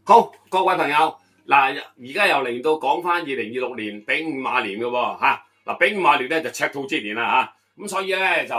好，各位朋友，嗱，而家又嚟到講翻2026年丙午馬年嘅喎嚇。嗱，丙午馬年咧就赤兔之年啦嚇，咁所以咧就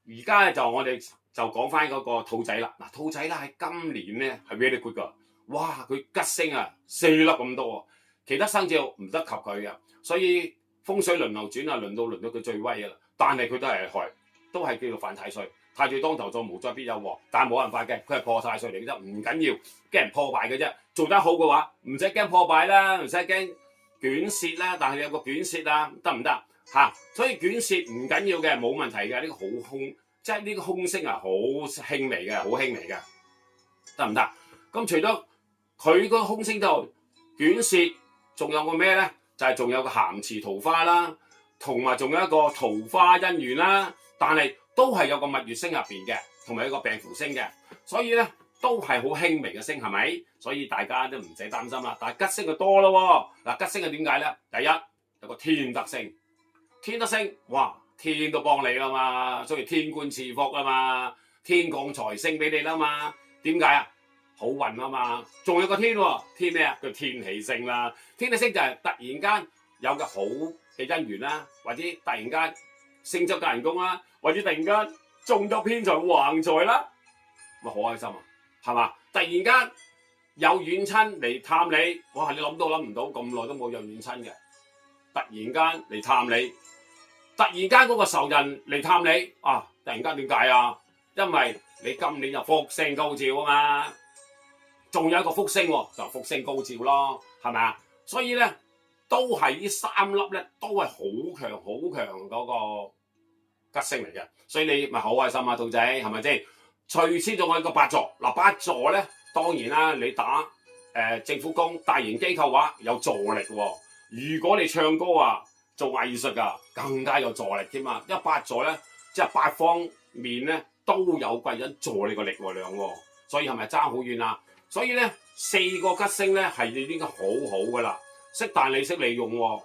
而家咧就我哋就講翻嗰個兔仔啦。嗱，兔仔咧喺今年咧係 very good 噶，哇！佢吉星啊4粒咁多喎，其他生肖唔得及佢嘅，所以風水輪流轉啊，輪到佢最威噶啦。但係佢都係害，都係叫做犯太歲。太歲當頭坐，無災必有禍，但係冇辦法嘅，佢係破太歲嚟嘅啫，唔緊要，驚人破壞嘅啫。做得好嘅話，唔使驚破壞啦，唔使驚捲舌啦，但係有個捲舌啊，得唔得嚇？所以捲舌唔緊要嘅，冇問題嘅，呢個好空，即係呢個空聲啊，好輕微嘅，好輕微嘅，得唔得？咁除咗佢個空聲度捲舌，仲有個咩咧？就係仲有個咸池桃花啦，同埋仲有一個桃花姻緣啦，但係都係有個蜜月星入邊嘅，同埋一個病符星嘅，所以咧都係好輕微嘅星，係咪？所以大家都唔使擔心啦。但係吉星就多咯喎，嗱，吉星係點解咧？第一有個天德星，天德星哇，天都幫你啦嘛，所以天官賜福啊嘛，天降財星俾你啦嘛。點解啊？好運啊嘛。仲有個天喎，天咩啊？叫天喜星啦。天喜星就係突然間有個好嘅姻緣啦，或者突然間升職加人工啦，或者突然間中咗偏財橫財啦，咪好開心啊，係嘛？突然間有遠親嚟探你，哇！你諗都諗唔到，咁耐都冇有遠親嘅，突然間嚟探你，突然間嗰個仇人嚟探你，啊！突然間點解啊？因為你今年就福星高照啊嘛，仲有一個福星喎，就福星高照咯，係咪啊？所以咧，都係呢3粒咧，都係好強嗰個吉星嚟嘅，所以你咪好開心啊，兔仔係咪先？隨之仲有一個八座，嗱，八座咧當然啦，你打政府工、大型機構話有助力喎。如果你唱歌啊、做藝術啊，更加有助力添嘛。因為八座咧，即係八方面咧都有貴人助你個力量喎，所以係咪爭好遠啊？所以咧4個吉星咧係你應該好好噶啦，但你識利用喎，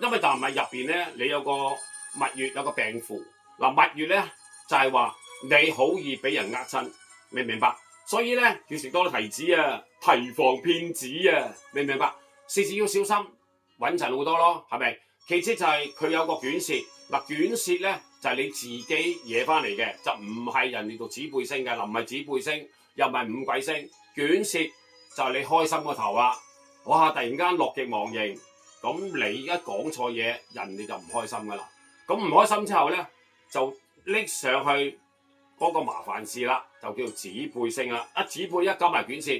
因為但係入邊咧你有個蜜月有個病符，嗱，蜜月咧就係話你好易俾人呃親，明唔明白？所以咧要食多啲提子啊，提防騙子啊，明唔明白？事事要小心，穩陣好多咯，係咪？其次就係佢有個卷舌，嗱，卷舌咧就係你自己惹翻嚟嘅，就唔係人哋做指背星嘅，嗱，唔係指背星，又唔係五鬼星，卷舌就係你開心個頭啦，哇！突然間樂極忘形，咁你而家講錯嘢，人哋就唔開心噶啦，咁唔開心之後咧就拎上去嗰個麻煩事啦，就叫做指背星啦，指背一加埋卷舌，